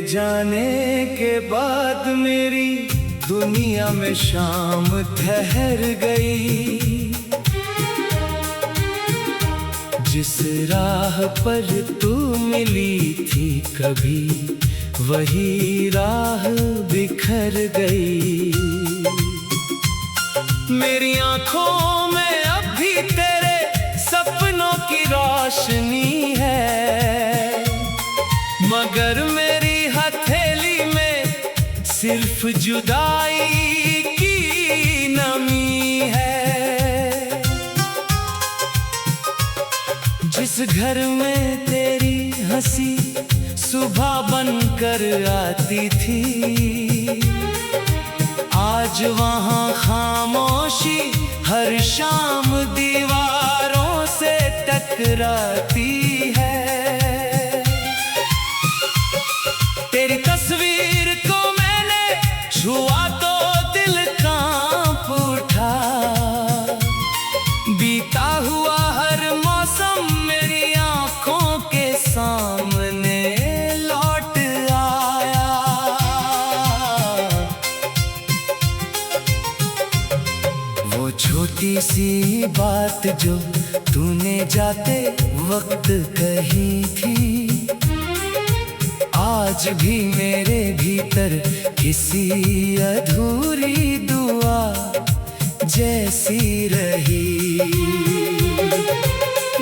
जाने के बाद मेरी दुनिया में शाम ठहर गई। जिस राह पर तू मिली थी कभी, वही राह बिखर गई। मेरी आंखों में अब भी तेरे सपनों की रोशनी है, मगर मेरी हथेली में सिर्फ जुदाई की नमी है। जिस घर में तेरी हंसी सुबह बनकर आती थी, आज वहाँ खामोशी हर शाम दीवारों से टकराती है। तेरी तस्वीर को मैंने छुआ तो दिल कांप उठा। बीता हुआ हर मौसम मेरी आंखों के सामने लौट आया। वो छोटी सी बात जो तूने जाते वक्त कही थी, आज भी मेरे भीतर किसी अधूरी दुआ जैसी रही।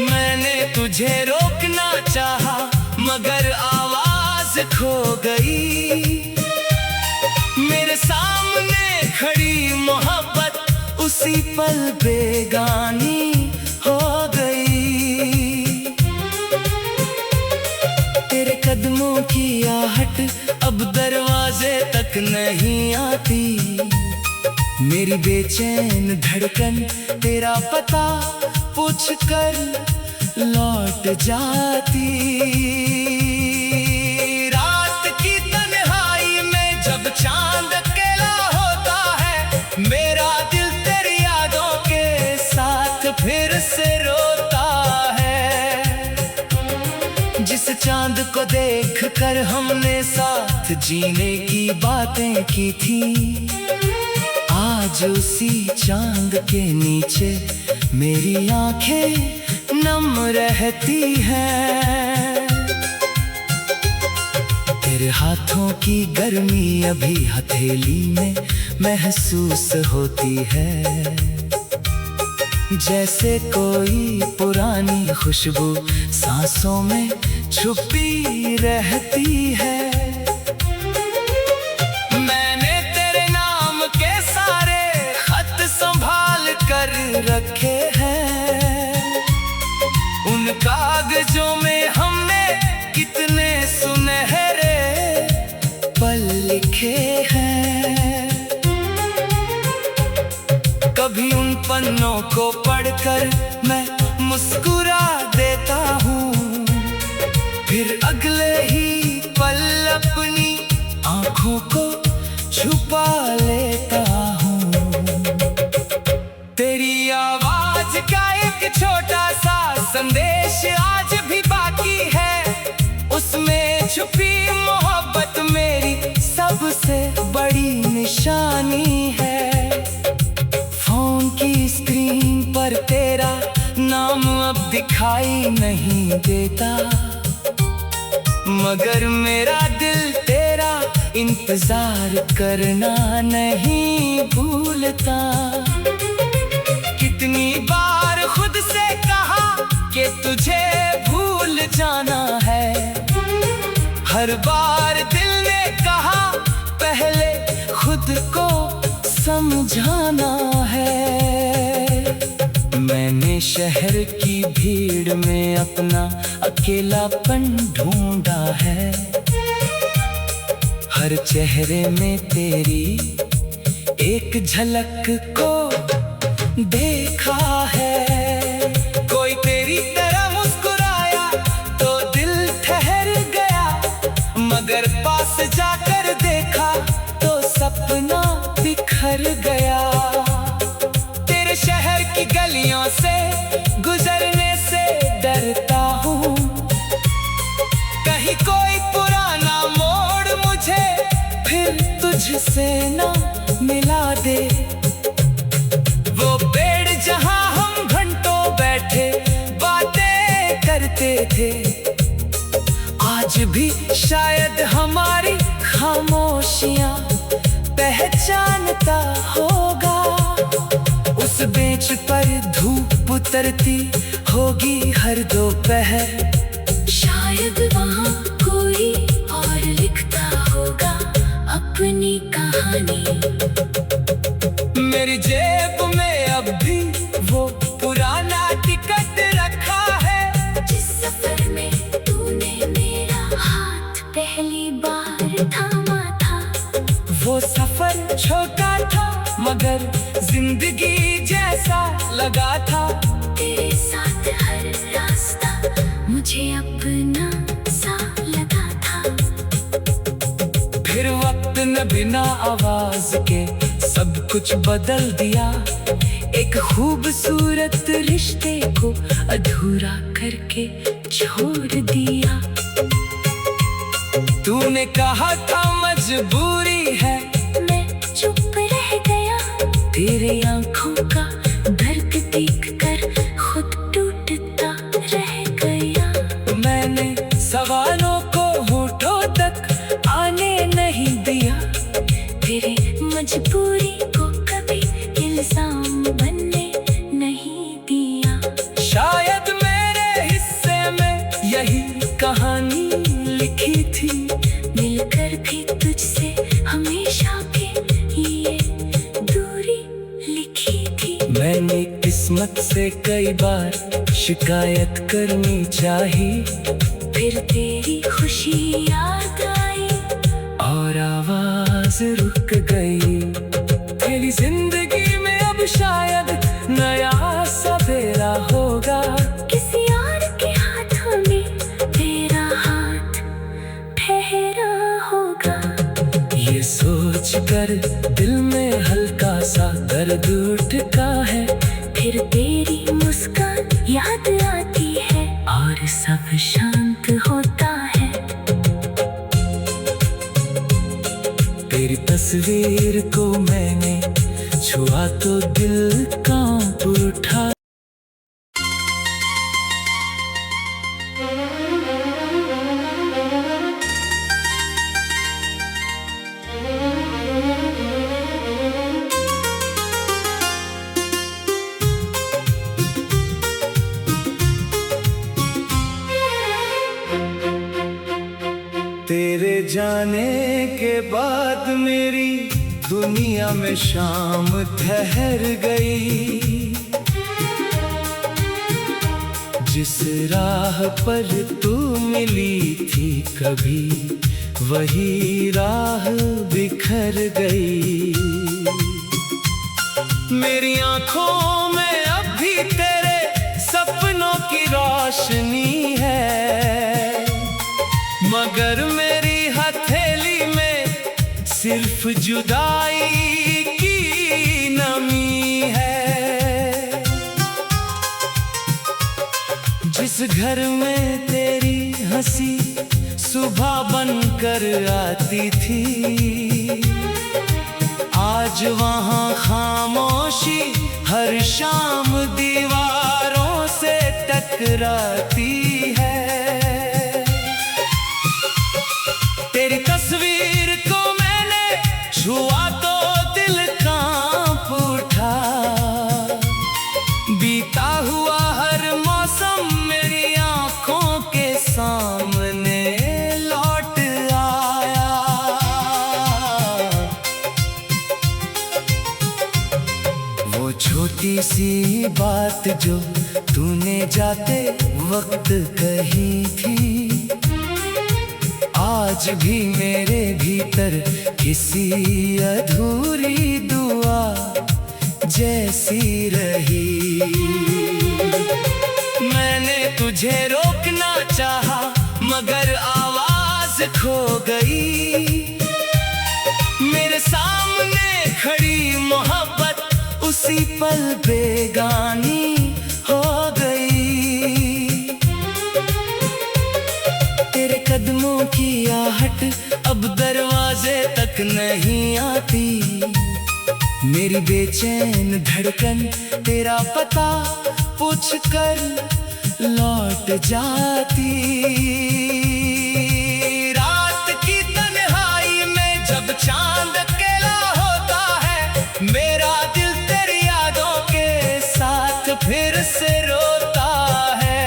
मैंने तुझे रोकना चाहा मगर आवाज खो गई। मेरे सामने खड़ी मोहब्बत उसी पल बेगानी हो गई। तेरे कदमों की आहट अब दरवाजे तक नहीं आती। मेरी बेचैन धड़कन तेरा पता पूछ कर लौट जाती। रात की तन्हाई में जब चांद अकेला होता है, मेरा दिल तेरी यादों के साथ फिर से रोता है। जिस चांद को देख कर हमने साथ जीने की बातें की थी, आज उसी चांद के नीचे मेरी आंखें नम रहती हैं। तेरे हाथों की गर्मी अभी हथेली में महसूस होती है, जैसे कोई पुरानी खुशबू सांसों में छुपी रहती है। मैंने तेरे नाम के सारे खत संभाल कर रखे हैं। उन कागजों में हमने कितने सुनहरे पल लिखे हैं। कभी उन पन्नों को पढ़कर मैं मुस्कुरा देता हूँ, फिर अगले ही पल अपनी आंखों को छुपा लेता हूँ। तेरी आवाज का एक छोटा सा संदेश आज भी बाकी है, उसमें छुपी मोहब्बत मेरी सबसे बड़ी निशानी है। फोन की स्क्रीन पर तेरा नाम अब दिखाई नहीं देता, मगर मेरा दिल तेरा इंतजार करना नहीं भूलता। कितनी बार खुद से कहा कि तुझे भूल जाना है, हर बार दिल ने कहा पहले खुद को समझाना है। मैंने शहर की भीड़ में अपना अकेलापन ढूंढा है, हर चेहरे में तेरी एक झलक को देखा है। कोई तेरी तरह मुस्कुराया तो दिल ठहर गया, मगर पास जाकर देखा तो सपना बिखर गया। तेरे शहर की गलियों से गुजरने से डरता हूँ, कहीं कोई पुराना मोड़ मुझसे ना मिला दे। वो पेड़ जहां हम घंटों बैठे बातें करते थे, आज भी शायद हमारी खामोशियां पहचानता होगा। उस बेंच पर धूप उतरती होगी हर दोपहर, शायद वहाँ कोई और लिखता होगा अपनी कहानी। मेरी जेब में अब भी वो पुराना टिकट रखा है, जिस सफर में तूने मेरा हाथ पहली बार थामा था। वो सफर छोटा था मगर जिंदगी जैसा लगा था। तेरे साथ हर रास्ता मुझे अपना सा लगा था। फिर वक्त ने बिना आवाज के सब कुछ बदल दिया, एक खूबसूरत रिश्ते को अधूरा करके छोड़ दिया। तूने कहा था मजबूरी है, मैं चुप रह गया। तेरे आंखों का दर्द देखकर खुद टूटता रह गया। मैंने सवालों को होठों तक आने नहीं दिया, तेरे मजबूरी को कभी इल्जाम बनने नहीं दिया। शायद मेरे हिस्से में यही कहानी लिखी थी, मिलकर भी तुझसे हमेशा के लिए दूरी लिखी थी। मैंने किस्मत से कई बार शिकायत करनी चाही, फिर तेरी खुशी याद आई और आवाज रुक गई। तेरी जिंदगी में अब शायद नया सवेरा होगा, किसी और के हाथों में तेरा हाथ ठहरा होगा। ये सोच कर दिल में हल्का सा दर्द उठता है, फिर तेरी मुस्कान याद आती है और सब शांत होता है। तेरी तस्वीर को मैंने छुआ तो दिल कांप उठा। तेरे जाने के बाद मेरी दुनिया में शाम ठहर गई। जिस राह पर तू मिली थी कभी, वही राह बिखर गई। मेरी आंखों में अब भी तेरे सपनों की रोशनी है, मगर मेरी हथेली में सिर्फ जुदाई की नमी है। जिस घर में तेरी हंसी सुबह बनकर आती थी, आज वहाँ खामोशी हर शाम दीवारों से टकराती है। तेरी तस्वीर को मैंने छुआ तो दिल कांप उठा। बीता हुआ हर मौसम मेरी आंखों के सामने लौट आया। वो छोटी सी बात जो तूने जाते वक्त कही थी, आज भी मेरे भीतर किसी अधूरी दुआ जैसी रही। मैंने तुझे रोकना चाहा मगर आवाज खो गई। मेरे सामने खड़ी मोहब्बत उसी पल बेगानी हो गई। तेरे कदमों की आहट अब दरवाजे तक नहीं आती, मेरी बेचैन धड़कन तेरा पता पूछ कर लौट जाती। रात की तन्हाई में जब चांद अकेला होता है, मेरा दिल तेरी यादों के साथ फिर से रोता है।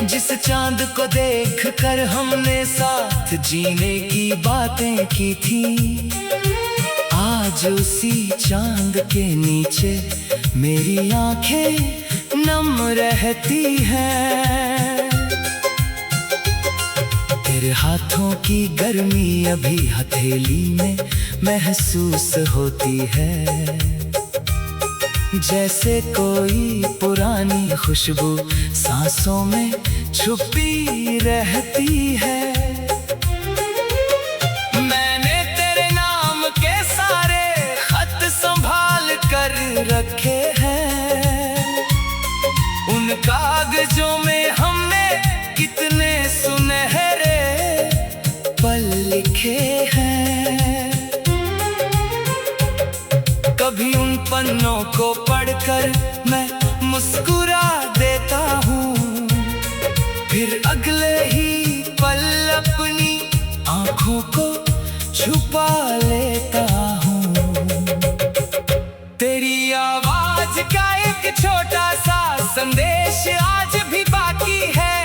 जिस चांद को देख कर हमने साथ जीने की बातें की थी, आज उसी चांद के नीचे मेरी आंखें नम रहती हैं। तेरे हाथों की गर्मी अभी हथेली में महसूस होती है, जैसे कोई पुरानी खुशबू सांसों में छुपी रहती है। मैंने तेरे नाम के सारे खत संभाल कर रखे हैं, उन कागजों में हमने कितने सुनहरे पल लिखे हैं। कभी उन पन्नों को पढ़कर मैं मुस्कुरा देता हूँ, फिर अगले ही पल अपनी आँखों को छुपा लेता हूँ। तेरी आवाज का एक छोटा सा संदेश आज भी बाकी है,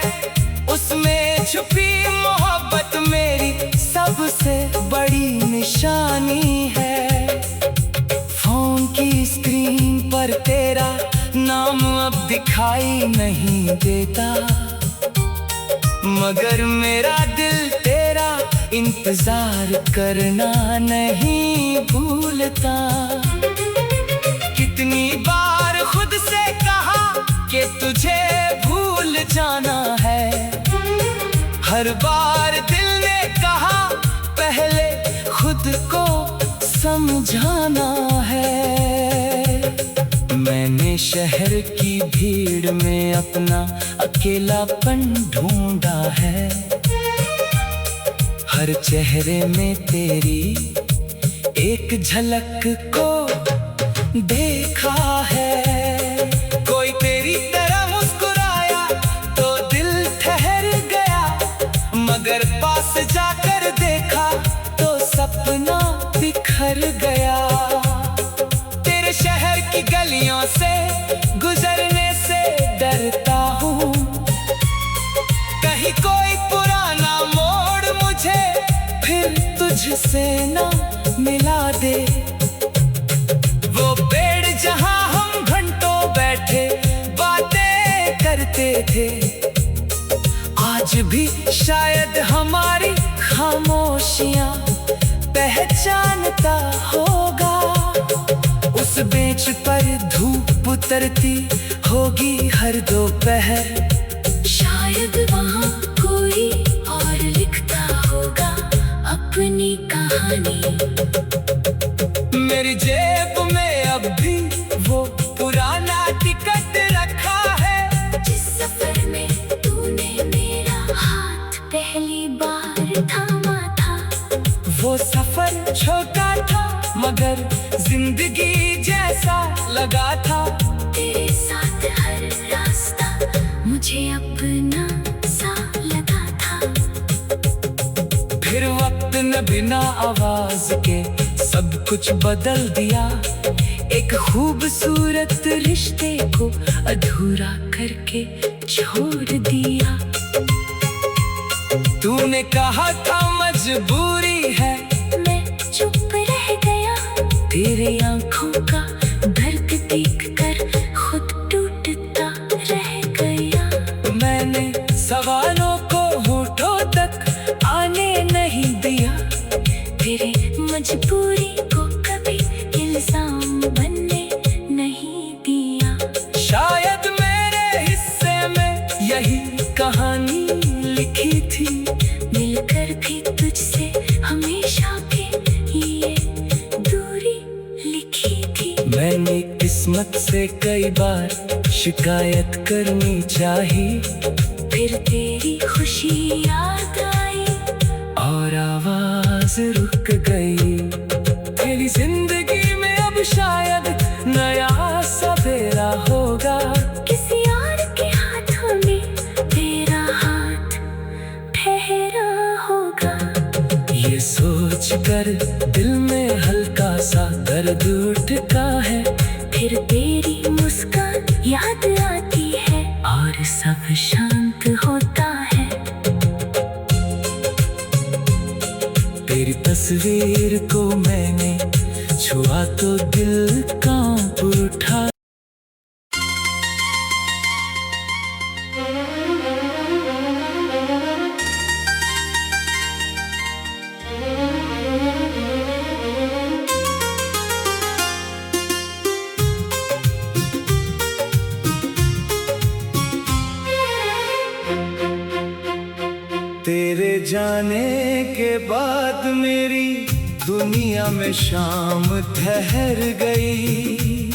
उसमें छुपी मोहब्बत मेरी सबसे बड़ी निशानी है। फोन की स्क्रीन पर तेरा नाम अब दिखाई नहीं देता, मगर मेरा दिल तेरा इंतजार करना नहीं भूलता। कितनी बार खुद से कहा कि तुझे भूल जाना है, हर बार दिल ने कहा पहले खुद को समझाना है। मैंने शहर की भीड़ में अपना अकेलापन ढूंढा है, हर चेहरे में तेरी एक झलक को देखा है। कोई तेरी तरह मुस्कुराया तो दिल ठहर गया, मगर पास जाकर देखा तो सपना बिखर गया। तेरे शहर की गलियों से गुजरने से डरता हूँ, कहीं कोई पुराना मोड़ मुझे फिर तुझसे ना मिला दे। वो पेड़ जहाँ हम घंटों बैठे बातें करते थे, आज भी शायद हमारी खामोशियाँ पहचानता होगा। उस बेंच पर धूप उतरती होगी हर दोपहर, शायद वहाँ कोई और लिखता होगा अपनी कहानी। मेरी जेब में अब भी वो पुराना टिकट रखा है, जिस सफर में तूने मेरा हाथ पहली बार थामा था। वो सफर छोटा था मगर जिंदगी जैसा लगा था। तेरे साथ हर रास्ता मुझे अपना सा लगा था। फिर वक्त ने बिना आवाज के सब कुछ बदल दिया, एक खूबसूरत रिश्ते को अधूरा करके छोड़ दिया। तूने कहा था मजबूरी है, मैं चुप रह गया। तेरे आंखों का दर्द देखकर खुद टूटता रह गया। मैंने सवालों को होठों तक आने नहीं दिया, तेरी मजबूरी को कभी इल्जाम बनने नहीं दिया। शायद मेरे हिस्से में यही कहानी लिखी थी, मिलकर भी तुझसे हमेशा के लिए दूरी लिखी थी। मैंने किस्मत से कई बार शिकायत करनी चाही, फिर तेरी खुशी याद आई और आवाज रुक गई। तेरी जिंदगी में अब शायद नया सवेरा होगा। किसी और के हाथों में तेरा हाथ ठहरा होगा। ये सोच कर दिल में हल्का सा दर्द उठता है। फिर तेरी मुस्कान याद आती है और सब शांत होता है। तेरी तस्वीर को मैंने छुआ तो दिल कांप उठा। तेरे जाने के बाद मेरी दुनिया में शाम ठहर गई।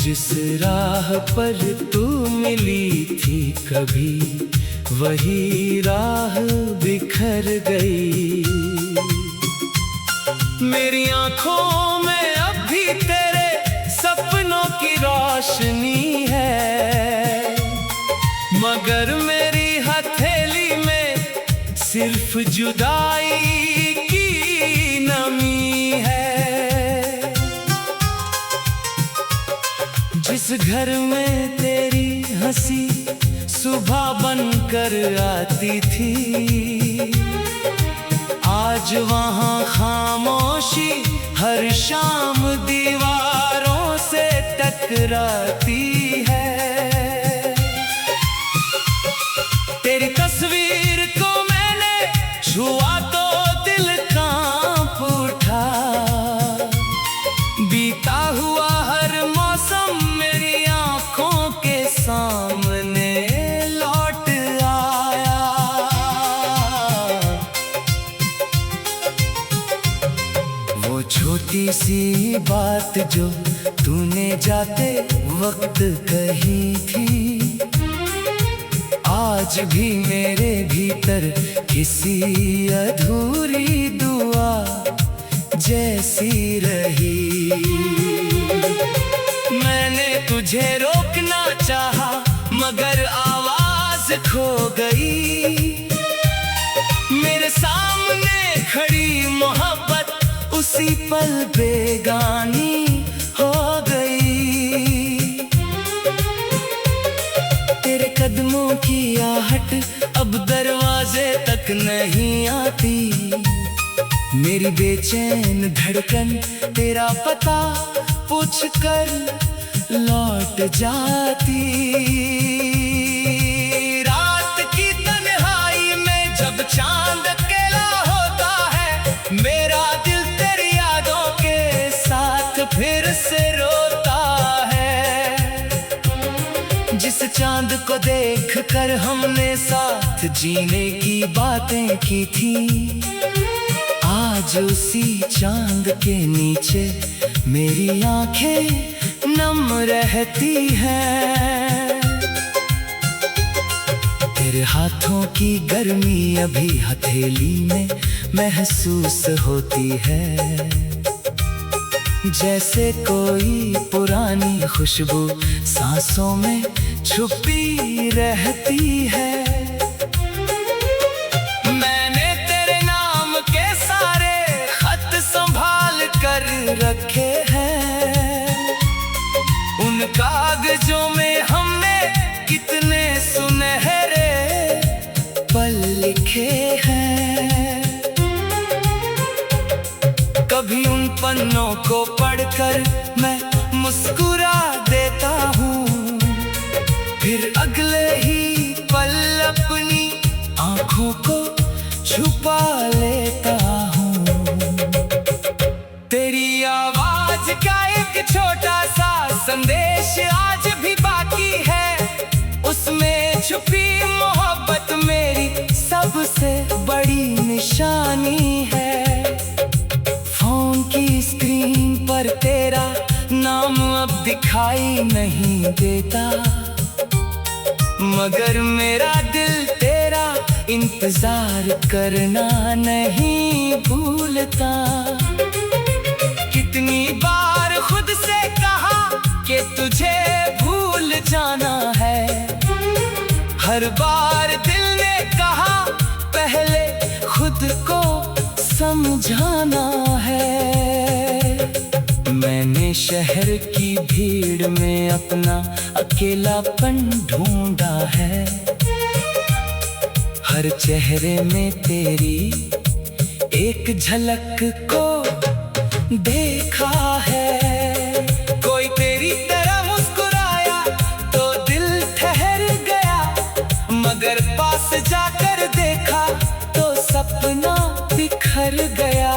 जिस राह पर तू मिली थी कभी, वही राह बिखर गई। मेरी आंखों में अब भी तेरे सपनों की रोशनी है, मगर मेरी हथेली में सिर्फ जुदाई की नमी है। जिस घर में तेरी हंसी सुबह बनकर आती थी, आज वहाँ खामोशी हर शाम दीवारों से टकराती है। तेरी तस्वीर को मैंने छुआ तो दिल कांप उठा। बीता हुआ हर मौसम मेरी आंखों के सामने लौट आया। वो छोटी सी बात जो तूने जाते वक्त कही थी, आज भी मेरे भीतर किसी अधूरी दुआ जैसी रही। मैंने तुझे रोकना चाहा मगर आवाज खो गई। मेरे सामने खड़ी मोहब्बत उसी पल बेगानी हो गई। तेरे कदमों की आहट अब दरवाजे तक नहीं आती। मेरी बेचैन धड़कन तेरा पता पूछकर लौट जाती। रात की तन्हाई में जब चांद अकेला होता है, मेरा दिल तेरी यादों के साथ फिर से रोता है। जिस चांद को देख कर हमने साथ जीने की बातें की थी, आज उसी चांद के नीचे मेरी आंखें नम रहती हैं। तेरे हाथों की गर्मी अभी हथेली में महसूस होती है, जैसे कोई पुरानी खुशबू सांसों में छुपी रहती है। मैंने तेरे नाम के सारे खत संभाल कर रखे हैं। उन कागजों में हमने कितने सुनहरे पल लिखे हैं। कभी उन पन्नों को पढ़कर मैं मुस्कुरा देता हूँ, फिर अगले ही पल अपनी आंखों को छुपा लेता हूँ। तेरी आवाज का एक छोटा सा संदेश आज भी बाकी है, उसमें छुपी मोहब्बत मेरी सबसे बड़ी निशानी है। फोन की स्क्रीन पर तेरा नाम अब दिखाई नहीं देता, मगर मेरा दिल तेरा इंतजार करना नहीं भूलता। कितनी बार खुद से कहा कि तुझे भूल जाना है, हर बार दिल ने कहा पहले खुद को समझाना है। मैंने शहर की भीड़ में अपना अकेलापन ढूंढा है, हर चेहरे में तेरी एक झलक को देखा है। कोई तेरी तरह मुस्कुराया तो दिल ठहर गया, मगर पास जाकर देखा तो सपना बिखर गया।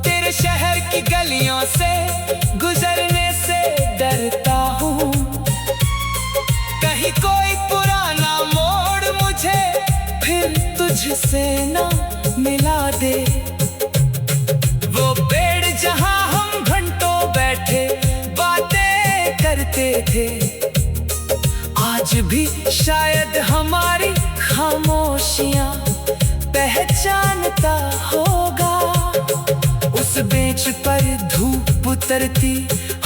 तेरे शहर की गलियों से गुजरने से डरता हूँ, कहीं कोई पुराना मोड़ मुझे फिर तुझसे ना मिला दे। वो पेड़ जहाँ हम घंटों बैठे बातें करते थे, आज भी शायद हमारी खामोशियाँ पहचानता होगा। उस बेंच पर धूप उतरती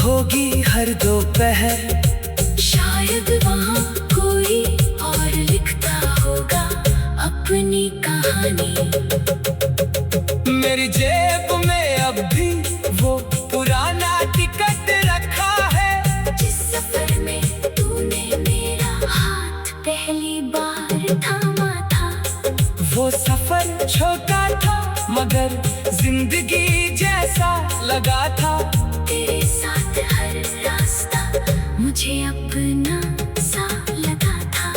होगी हर दोपहर, शायद वहाँ कोई और लिखता होगा अपनी कहानी। मेरी जेब में अब भी वो पुराना टिकट रखा है, जिस सफर में तूने मेरा हाथ पहली बार थामा था। वो सफर छोटा था मगर जिंदगी जैसा लगा था। तेरे साथ हर रास्ता मुझे अपना सा लगा था।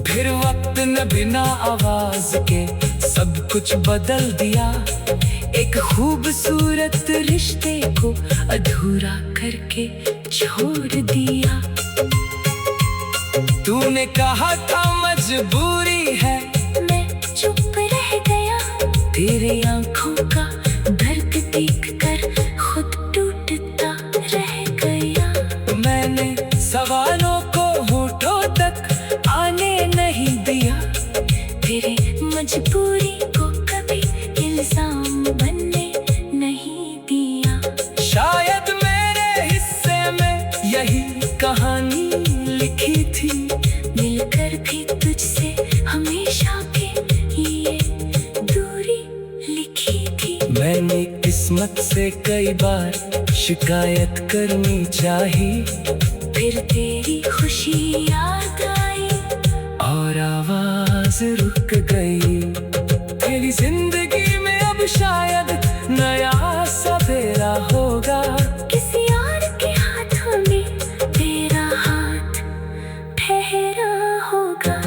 फिर वक्त ने बिना आवाज के सब कुछ बदल दिया, एक खूबसूरत रिश्ते को अधूरा करके छोड़ दिया। तूने कहा था मजबूरी है, मैं चुप रह गया। तेरे आंखों का दर्द देख कर खुद टूटता रह गया। मैंने सवालों को होठों तक आने नहीं दिया, तेरे मजबूरी को कभी इल्जाम बनने नहीं दिया। शायद मेरे हिस्से में यही कहानी लिखी थी, मिलकर भी तुझसे हमेशा के लिए दूरी लिखी थी। मैंने किस्मत से कई बार शिकायत करनी चाही, फिर तेरी खुशी याद आई और आवाज रुक गई। तेरी जिंदगी में अब शायद नया सवेरा होगा, किसी और के हाथों में तेरा हाथ ठहरा होगा।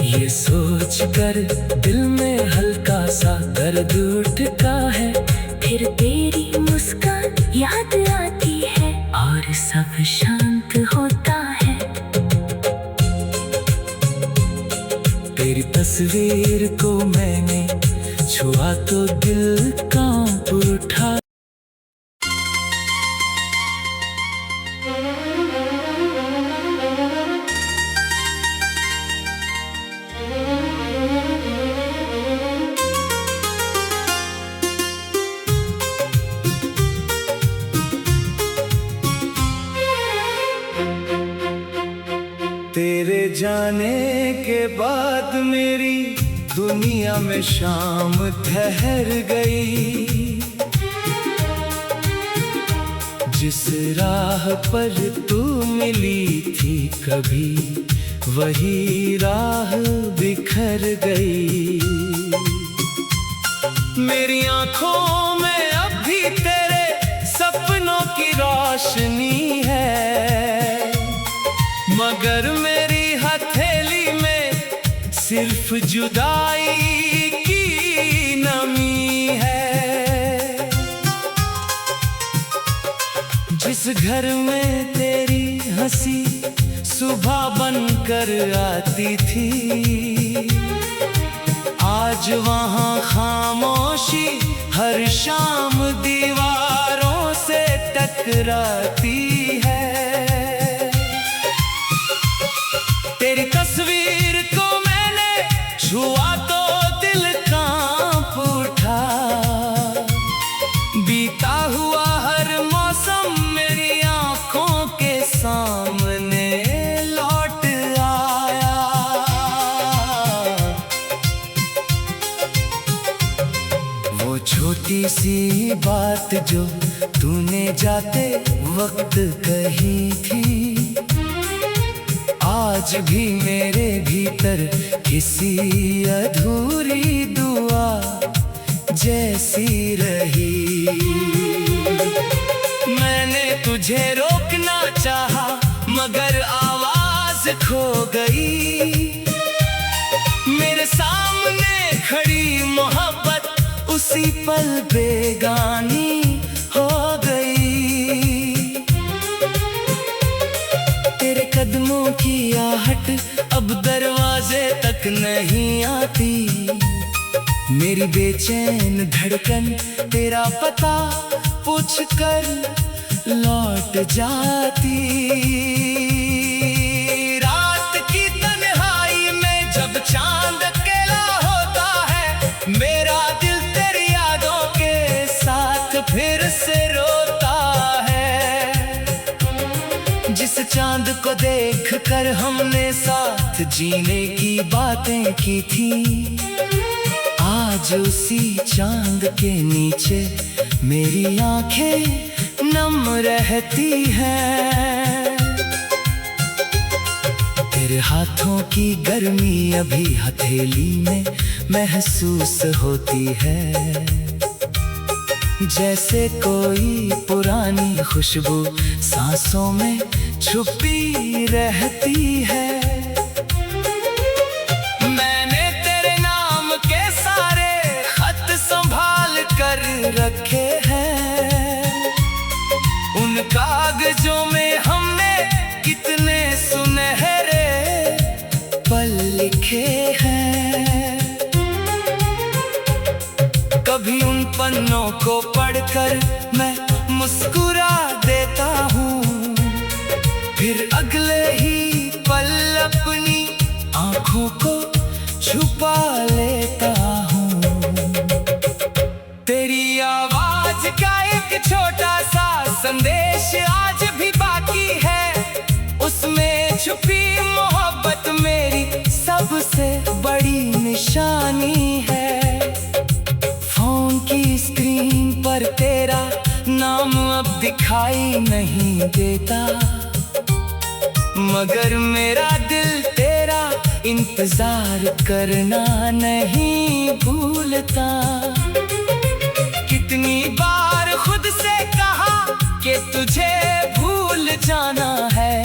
ये सोच कर दिल में हल्का सा दर्द उठता है, फिर तेरी मुस्कान याद आती है और सब शांत होता है। तेरी तस्वीर को मैंने छुआ तो दिल कांप उठा। तेरे जाने के बाद मेरी दुनिया में शाम ठहर गई। जिस राह पर तू मिली थी कभी, वही राह बिखर गई। मेरी आंखों में अब भी तेरे सपनों की रोशनी है, मगर मेरी हथेली में सिर्फ जुदाई की नमी है। जिस घर में तेरी हंसी सुबह बनकर आती थी, आज वहाँ खामोशी हर शाम दीवारों से टकराती है। तेरी तस्वीर को छोटी सी बात जो तूने जाते वक्त कही थी, आज भी मेरे भीतर किसी अधूरी दुआ जैसी रही। मैंने तुझे रोकना चाहा मगर आवाज खो गई। मेरे सामने खड़ी मोहब्बत उसी पल बेगानी हो गई। तेरे कदमों की आहट अब दरवाजे तक नहीं आती। मेरी बेचैन धड़कन तेरा पता पूछ कर लौट जाती। रात की तन्हाई में जब चांद अकेला होता है, मेरा दिल तेरी यादों के साथ फिर से रोता है। जिस चांद को देख कर हमने साथ जीने की बातें की थी, आज उसी चांद के नीचे मेरी आंखें नम रहती हैं। तेरे हाथों की गर्मी अभी हथेली में महसूस होती है। जैसे कोई पुरानी खुशबू सांसों में छुपी रहती है। मैंने तेरे नाम के सारे खत संभाल कर रखे हैं। उन कागजों में हमने कितने सुनहरे पल लिखे हैं। कभी उन पन्नों को पढ़कर मैं मुस्कुरा देता हूँ, फिर अगले ही पल अपनी आँखों को छुपा लेता हूँ। तेरी आवाज का एक छोटा सा संदेश आज भी बाकी है। उसमें छुपी मोहब्बत मेरी सबसे बड़ी निशानी है। फोन की स्क्रीन पर तेरा नाम अब दिखाई नहीं देता, मगर मेरा दिल तेरा इंतजार करना नहीं भूलता। कितनी बार खुद से कहा कि तुझे भूल जाना है,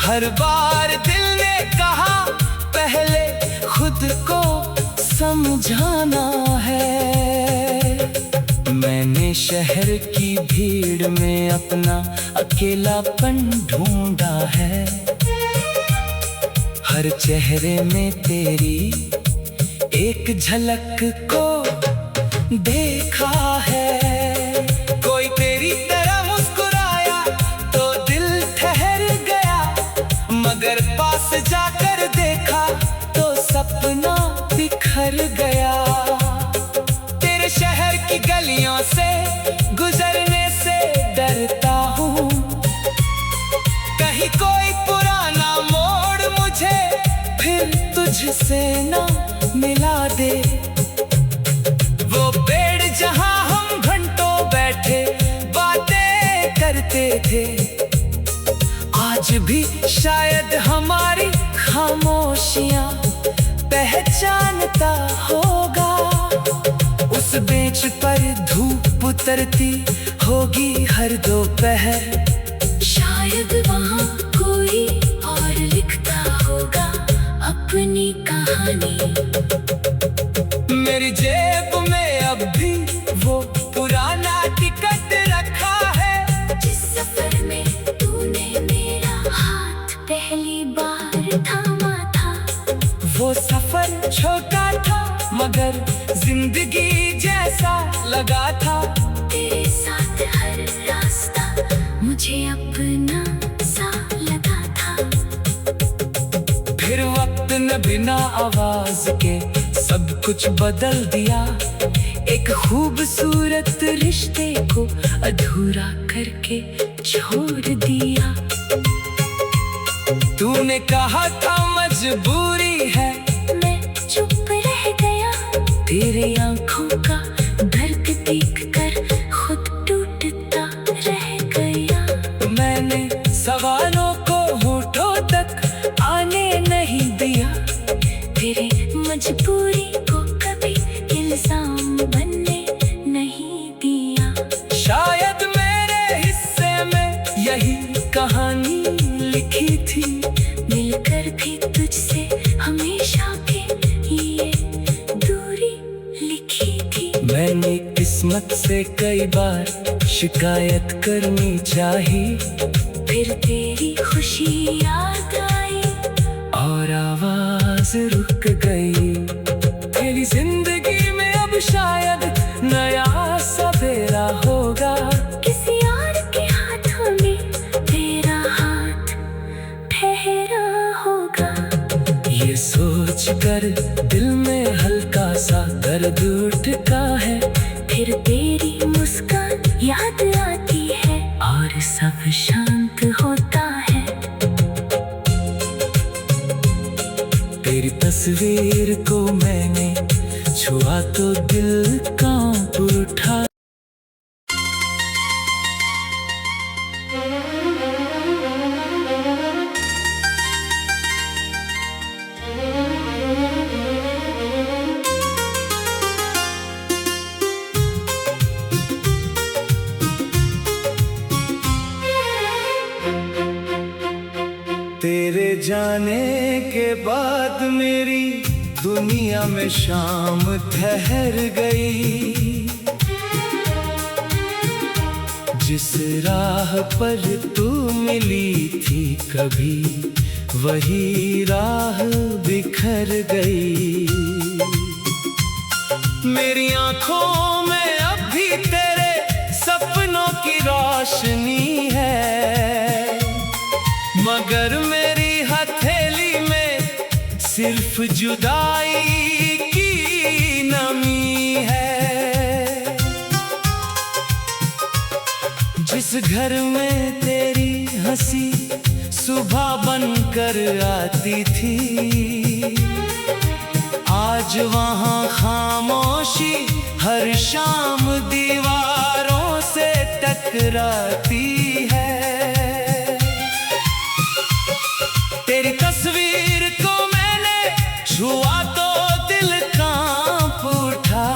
हर बार दिल ने कहा पहले खुद को समझाना है। मैंने शहर की भीड़ में अपना अकेलापन ढूंढा है। हर चेहरे में तेरी एक झलक को देखा है। कोई तेरी तरह मुस्कुराया तो दिल ठहर गया, मगर पास जाकर देखा तो सपना बिखर गया। तेरे शहर की गलियों से गुजरने से डरता हूँ, कहीं कोई पुराना मोड़ मुझे फिर तुझसे ना मिला दे। वो पेड़ जहाँ हम घंटों बैठे बातें करते थे, आज भी शायद हमारी खामोशियाँ पहचानता होगा। उस बेंच पर धूप उतरती होगी हर दोपहर, शायद वहाँ कोई और लिखता होगा अपनी कहानी। मेरी जेब में अब भी वो पुराना टिकट रखा है, जिस सफर में तूने मेरा हाथ पहली बार थामा था। वो सफर छोटा था मगर जिंदगी जैसा लगा था। तेरे साथ हर रास्ता मुझे अपना सा लगा था। फिर वक्त ने बिना आवाज के सब कुछ बदल दिया। एक खूबसूरत रिश्ते को अधूरा करके छोड़ दिया। तूने कहा था मजबूरी है, मैं चुप रह गया। तेरे आंखों का दर्द तुझसे कई बार शिकायत करनी चाहिए, फिर तेरी खुशी याद आई और आवाज रुक गई। तेरी जिंदगी में अब शायद नया सवेरा होगा, किसी और के हाथों में तेरा हाथ ठहरा होगा। ये सोच कर दिल में हल्का सा दर्द उठता है, फिर तेरी मुस्कान याद आती है और सब शांत होता है। तेरी तस्वीर को मैंने छुआ तो दिल कांप उठा। तेरे जाने के बाद मेरी दुनिया में शाम ठहर गई। जिस राह पर तू मिली थी कभी, वही राह बिखर गई। मेरी आंखों में अब भी तेरे सपनों की रोशनी है, मगर मेरी हथेली में सिर्फ जुदाई की नमी है। जिस घर में तेरी हंसी सुबह बनकर आती थी, आज वहाँ खामोशी हर शाम दीवारों से टकराती है। तेरी तस्वीर को मैंने छुआ तो दिल कांप उठा।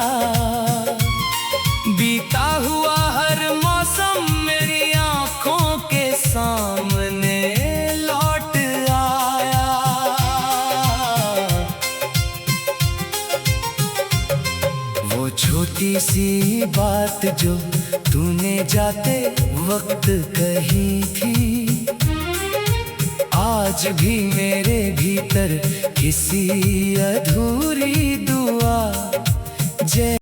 बीता हुआ हर मौसम मेरी आंखों के सामने लौट आया। वो छोटी सी बात जो तूने जाते वक्त कही थी, आज भी मेरे भीतर किसी अधूरी दुआ जय